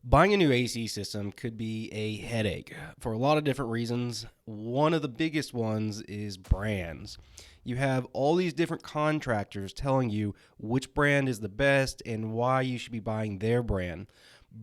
Buying a new AC system could be a headache for a lot of different reasons. One of the biggest ones is brands. You have all these different contractors telling you which brand is the best and why you should be buying their brand.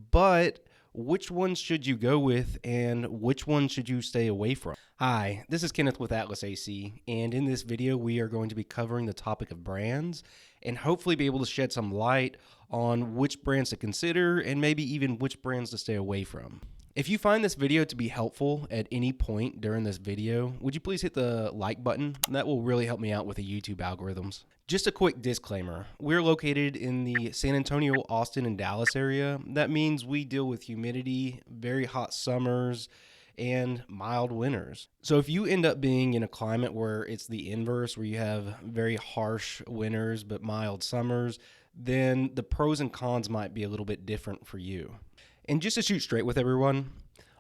But which ones should you go with and which ones should you stay away from? Hi, this is Kenneth with Atlas AC, and in this video we are going to be covering the topic of brands and hopefully be able to shed some light on which brands to consider and maybe even which brands to stay away from. If you find this video to be helpful at any point during this video, would you please hit the like button? That will really help me out with the YouTube algorithms. Just a quick disclaimer. We're located in the San Antonio, Austin, and Dallas area. That means we deal with humidity, very hot summers, and mild winters. So if you end up being in a climate where it's the inverse, where you have very harsh winters but mild summers, then the pros and cons might be a little bit different for you. And just to shoot straight with everyone,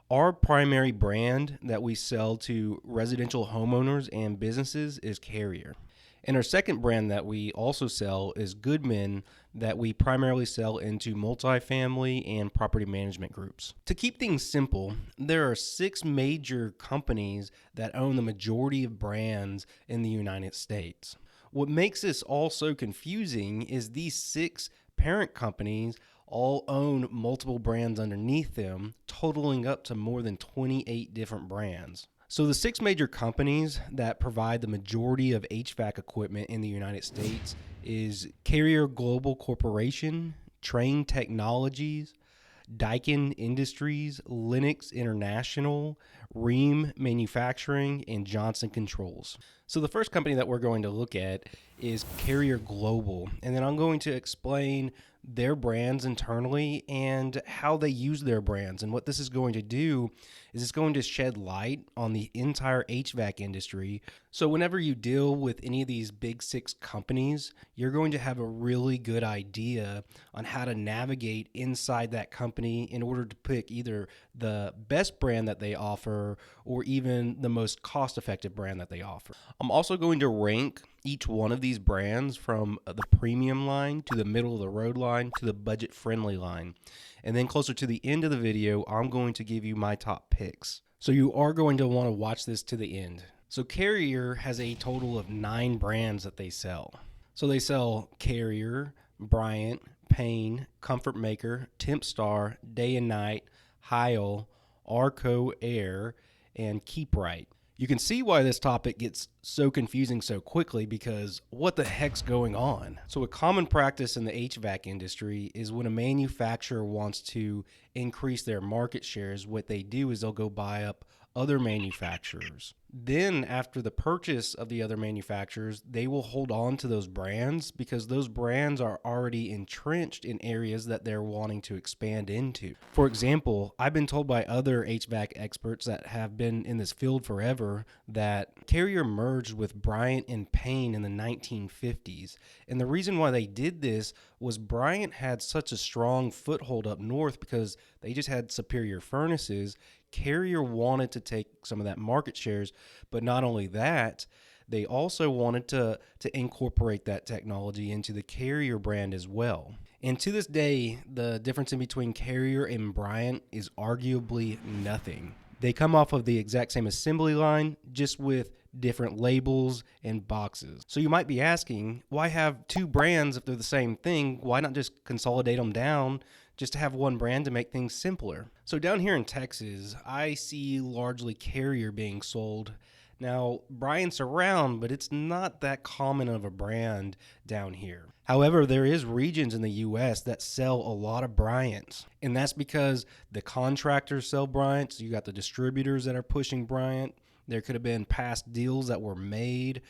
our primary brand that we sell to residential homeowners and businesses is Carrier. And our second brand that we also sell is Goodman, that we primarily sell into multifamily and property management groups. To keep things simple, there are 6 major companies that own the majority of brands in the United States. What makes this all so confusing is these 6 parent companies all own multiple brands underneath them, totaling up to more than 28 different brands. So the 6 major companies that provide the majority of HVAC equipment in the United States is Carrier Global Corporation, Trane Technologies, Daikin Industries, Lennox International, Rheem Manufacturing, and Johnson Controls. So the first company that we're going to look at is Carrier Global, and then I'm going to explain their brands internally and how they use their brands. And what this is going to do is it's going to shed light on the entire HVAC industry. So whenever you deal with any of these big 6 companies, you're going to have a really good idea on how to navigate inside that company in order to pick either the best brand that they offer or even the most cost-effective brand that they offer. I'm also going to rank each one of these brands from the premium line to the middle of the road line to the budget friendly line. And then closer to the end of the video, I'm going to give you my top picks. So you are going to want to watch this to the end. So Carrier has a total of 9 brands that they sell. So they sell Carrier, Bryant, Payne, Comfort Maker, Tempstar, Day and Night, Heil, Arco Air, and Keep Right. You can see why this topic gets so confusing so quickly because what the heck's going on? So a common practice in the HVAC industry is when a manufacturer wants to increase their market shares, what they do is they'll go buy up other manufacturers. Then after the purchase of the other manufacturers, they will hold on to those brands because those brands are already entrenched in areas that they're wanting to expand into. For example, I've been told by other HVAC experts that have been in this field forever that Carrier merged with Bryant and Payne in the 1950s. And the reason why they did this was Bryant had such a strong foothold up north because they just had superior furnaces. Carrier wanted to take some of that market shares, but not only that, they also wanted to incorporate that technology into the Carrier brand as well. And to this day, the difference in between Carrier and Bryant is arguably nothing. They come off of the exact same assembly line, just with different labels and boxes. So you might be asking, why have 2 brands if they're the same thing? Why not just consolidate them down just to have one brand to make things simpler? So down here in Texas, I see largely Carrier being sold. Now, Bryant's around, but it's not that common of a brand down here. However, there is regions in the U.S. that sell a lot of Bryants, and that's because the contractors sell Bryants. You got the distributors that are pushing Bryant. There could have been past deals that were made,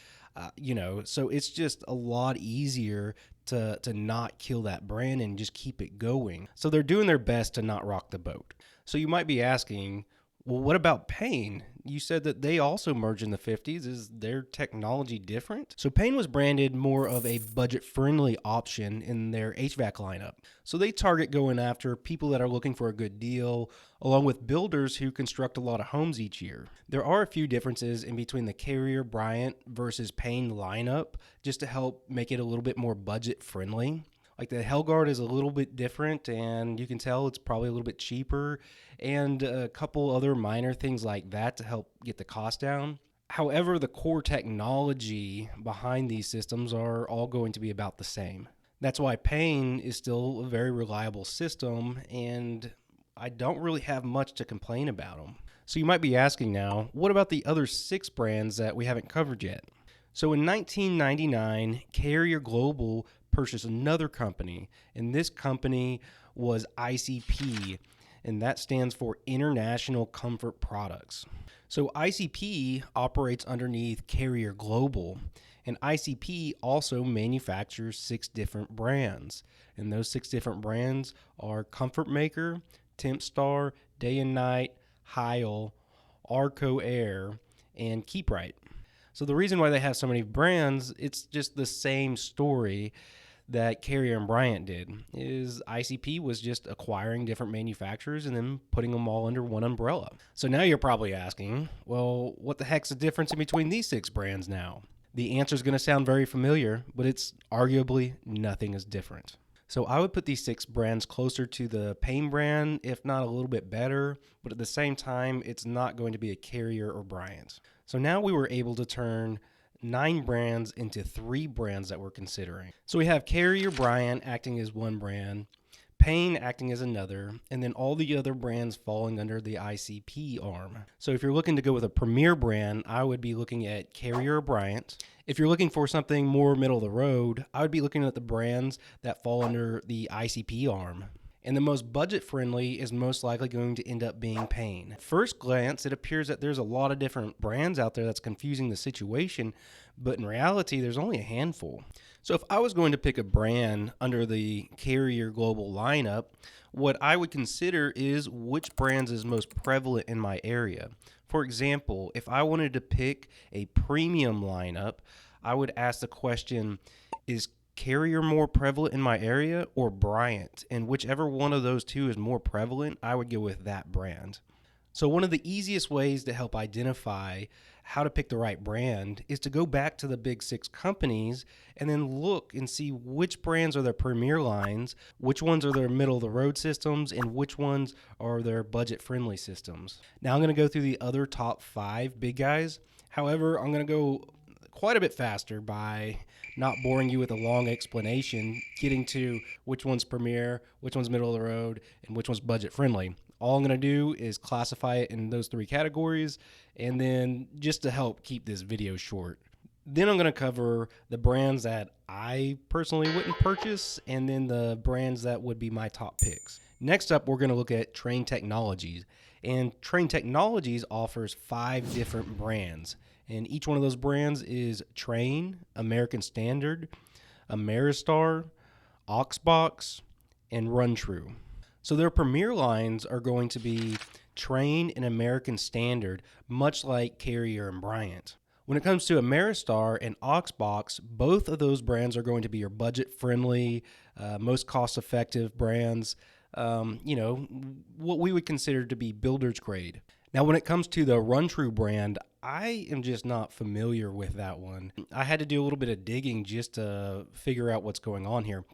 so it's just a lot easier to not kill that brand and just keep it going. So they're doing their best to not rock the boat. So you might be asking, well, what about Payne? You said that they also merged in the 50s. Is their technology different? So Payne was branded more of a budget-friendly option in their HVAC lineup. So they target going after people that are looking for a good deal, along with builders who construct a lot of homes each year. There are a few differences in between the Carrier, Bryant versus Payne lineup, just to help make it a little bit more budget-friendly. Like the Hellguard is a little bit different, and you can tell it's probably a little bit cheaper, and a couple other minor things like that to help get the cost down. However, the core technology behind these systems are all going to be about the same. That's why Payne is still a very reliable system, and I don't really have much to complain about them. So you might be asking now, what about the other 6 brands that we haven't covered yet? So in 1999, Carrier Global purchased another company, and this company was ICP, and that stands for International Comfort Products. So ICP operates underneath Carrier Global, and ICP also manufactures 6 different brands. And those 6 different brands are Comfort Maker, Tempstar, Day and Night, Heil, Arco Air, and Keep Right. So the reason why they have so many brands, it's just the same story that Carrier and Bryant did. Is ICP was just acquiring different manufacturers and then putting them all under one umbrella. So now you're probably asking, well, what the heck's the difference in between these 6 brands now? The answer is going to sound very familiar, but it's arguably nothing is different. So I would put these 6 brands closer to the Payne brand, if not a little bit better, but at the same time, it's not going to be a Carrier or Bryant. So now we were able to turn 9 brands into 3 brands that we're considering. So we have Carrier Bryant acting as one brand, Payne acting as another, and then all the other brands falling under the ICP arm. So if you're looking to go with a premier brand, I would be looking at Carrier or Bryant. If you're looking for something more middle of the road, I would be looking at the brands that fall under the ICP arm. And the most budget friendly is most likely going to end up being Payne. At first glance, it appears that there's a lot of different brands out there that's confusing the situation, but in reality, there's only a handful. So if I was going to pick a brand under the Carrier Global lineup, what I would consider is which brands is most prevalent in my area. For example, if I wanted to pick a premium lineup, I would ask the question, is Carrier more prevalent in my area or Bryant? And whichever one of those two is more prevalent, I would go with that brand. So one of the easiest ways to help identify how to pick the right brand is to go back to the big 6 companies and then look and see which brands are their premier lines, which ones are their middle of the road systems, and which ones are their budget friendly systems. Now I'm going to go through the other top 5 big guys. However, I'm going to go quite a bit faster by not boring you with a long explanation, getting to which one's premier, which one's middle of the road, and which one's budget friendly. All I'm going to do is classify it in those 3 categories, and then just to help keep this video short. Then I'm going to cover the brands that I personally wouldn't purchase, and then the brands that would be my top picks. Next up, we're going to look at Trane Technologies. And Trane Technologies offers 5 different brands. And each one of those brands is Trane, American Standard, Ameristar, Oxbox, and RunTrue. So their premier lines are going to be Trane and American Standard, much like Carrier and Bryant. When it comes to Ameristar and Oxbox, both of those brands are going to be your budget-friendly, most cost-effective brands, what we would consider to be builder's grade. Now, when it comes to the RunTrue brand, I am just not familiar with that one. I had to do a little bit of digging just to figure out what's going on here.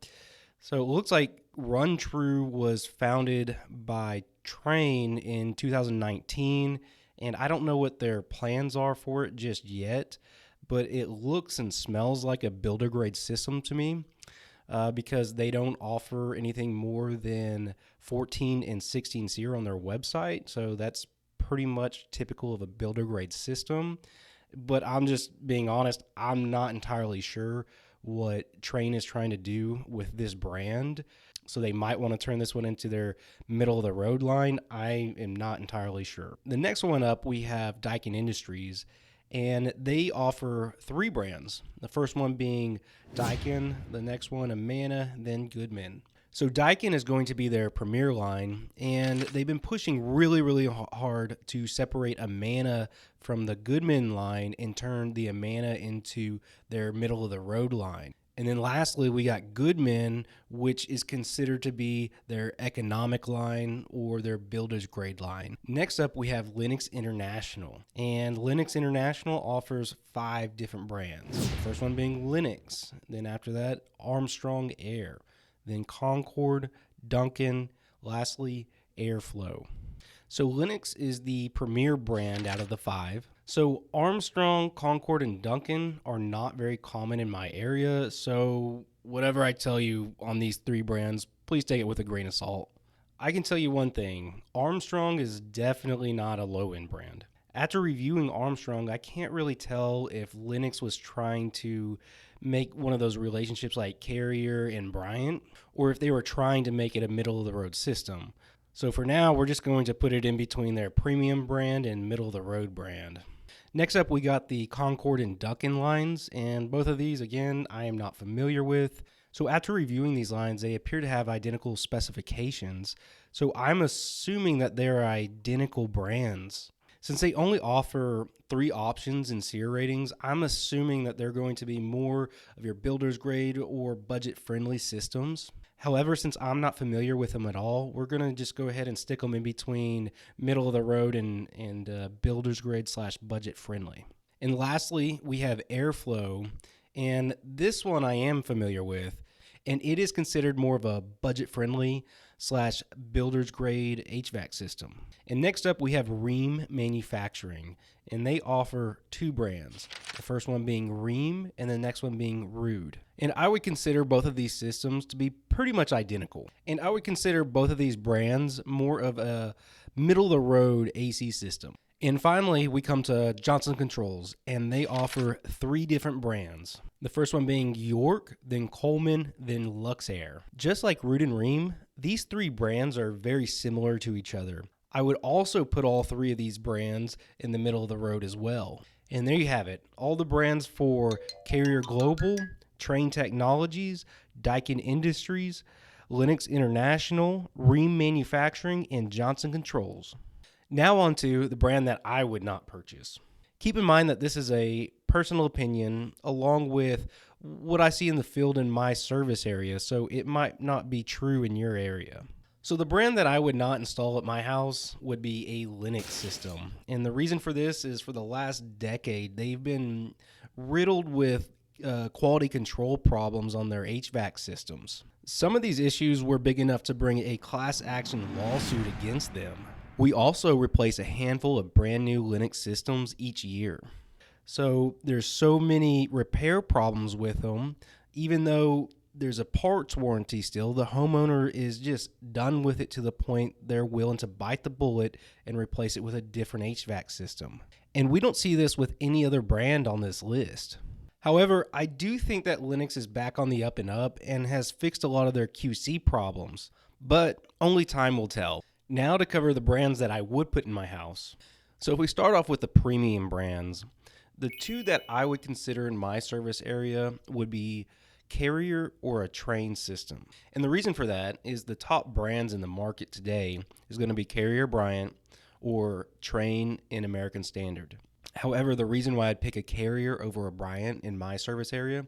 So it looks like RunTrue was founded by Trane in 2019, and I don't know what their plans are for it just yet, but it looks and smells like a builder grade system to me because they don't offer anything more than 14 and 16 SEER on their website, so that's pretty much typical of a builder grade system. But I'm just being honest, I'm not entirely sure what Trane is trying to do with this brand. So they might want to turn this one into their middle of the road line. I am not entirely sure. The next one up, we have Daikin Industries, and they offer 3 brands. The first one being Daikin, the next one Amana, then Goodman. So Daikin is going to be their premier line, and they've been pushing really, really hard to separate Amana from the Goodman line and turn the Amana into their middle-of-the-road line. And then lastly, we got Goodman, which is considered to be their economic line or their builder's grade line. Next up, we have Lennox International. And Lennox International offers 5 different brands. The first one being Lennox. Then after that, Armstrong Air. then Concord, Duncan, lastly, Airflow. So Linux is the premier brand out of the five. So Armstrong, Concord, and Duncan are not very common in my area. So whatever I tell you on these three brands, please take it with a grain of salt. I can tell you one thing, Armstrong is definitely not a low-end brand. After reviewing Armstrong, I can't really tell if Linux was trying to make one of those relationships like Carrier and Bryant, or if they were trying to make it a middle-of-the-road system. So for now, we're just going to put it in between their premium brand and middle-of-the-road brand. Next up, we got the Concord and Duncan lines, and both of these, again, I am not familiar with. So after reviewing these lines, they appear to have identical specifications, so I'm assuming that they're identical brands. Since they only offer 3 options in SEER ratings, I'm assuming that they're going to be more of your builder's grade or budget-friendly systems. However, since I'm not familiar with them at all, we're going to just go ahead and stick them in between middle of the road and builder's grade / budget friendly. And lastly, we have Airflow, and this one I am familiar with, and it is considered more of a budget friendly / builder's grade HVAC system. And next up, we have Rheem Manufacturing, and they offer 2 brands. The first one being Rheem, and the next one being Rude. And I would consider both of these systems to be pretty much identical. And I would consider both of these brands more of a middle-of-the-road AC system. And finally, we come to Johnson Controls, and they offer 3 different brands. The first one being York, then Coleman, then Luxair. Just like Rude and Rheem, these 3 brands are very similar to each other. I would also put all 3 of these brands in the middle of the road as well. And there you have it. All the brands for Carrier Global, Train Technologies, Daikin Industries, Linux International, Rheem Manufacturing, and Johnson Controls. Now on to the brand that I would not purchase. Keep in mind that this is a personal opinion along with what I see in the field in my service area, so it might not be true in your area. So the brand that I would not install at my house would be a Linux system. And the reason for this is for the last decade, they've been riddled with quality control problems on their HVAC systems. Some of these issues were big enough to bring a class action lawsuit against them. We also replace a handful of brand new Linux systems each year. So there's so many repair problems with them, even though there's a parts warranty still, the homeowner is just done with it to the point they're willing to bite the bullet and replace it with a different HVAC system. And we don't see this with any other brand on this list. However, I do think that Linux is back on the up and up and has fixed a lot of their QC problems, but only time will tell. Now to cover the brands that I would put in my house. So if we start off with the premium brands, the 2 that I would consider in my service area would be Carrier or a Train system. And the reason for that is the top brands in the market today is going to be Carrier Bryant or Train and American Standard. However, the reason why I'd pick a Carrier over a Bryant in my service area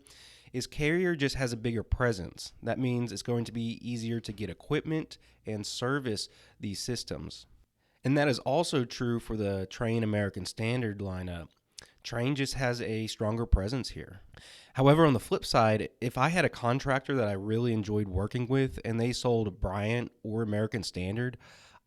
is Carrier just has a bigger presence. That means it's going to be easier to get equipment and service these systems. And that is also true for the Train American Standard lineup. Train just has a stronger presence here. However, on the flip side, if I had a contractor that I really enjoyed working with and they sold Bryant or American Standard,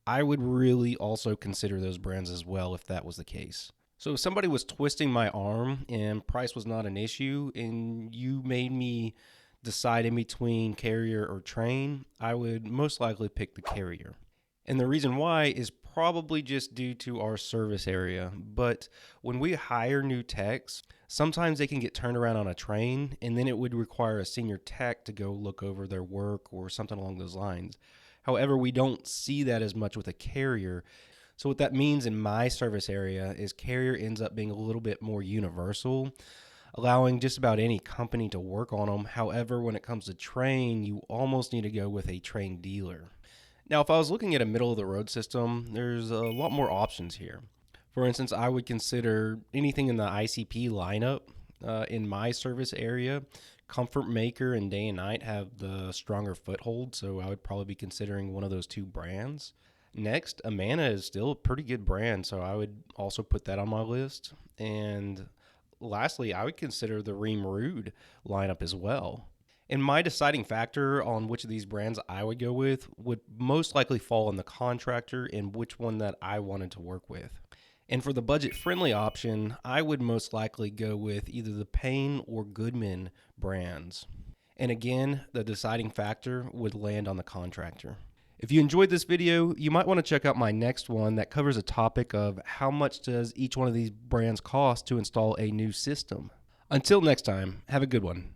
I would really also consider those brands as well if that was the case. So if somebody was twisting my arm and price was not an issue and you made me decide in between Carrier or Train, I would most likely pick the Carrier. And the reason why is probably just due to our service area. But when we hire new techs, sometimes they can get turned around on a Train, and then it would require a senior tech to go look over their work or something along those lines. However, we don't see that as much with a Carrier. So what that means in my service area is Carrier ends up being a little bit more universal, allowing just about any company to work on them. However, when it comes to Train, you almost need to go with a Train dealer. Now, if I was looking at a middle-of-the-road system, there's a lot more options here. For instance, I would consider anything in the ICP lineup in my service area. Comfort Maker and Day and Night have the stronger foothold, so I would probably be considering one of those 2 brands. Next, Amana is still a pretty good brand, so I would also put that on my list. And lastly, I would consider the Rheem Rude lineup as well. And my deciding factor on which of these brands I would go with would most likely fall on the contractor and which one that I wanted to work with. And for the budget friendly option, I would most likely go with either the Payne or Goodman brands. And again, the deciding factor would land on the contractor. If you enjoyed this video, you might want to check out my next one that covers a topic of how much does each one of these brands cost to install a new system. Until next time, have a good one.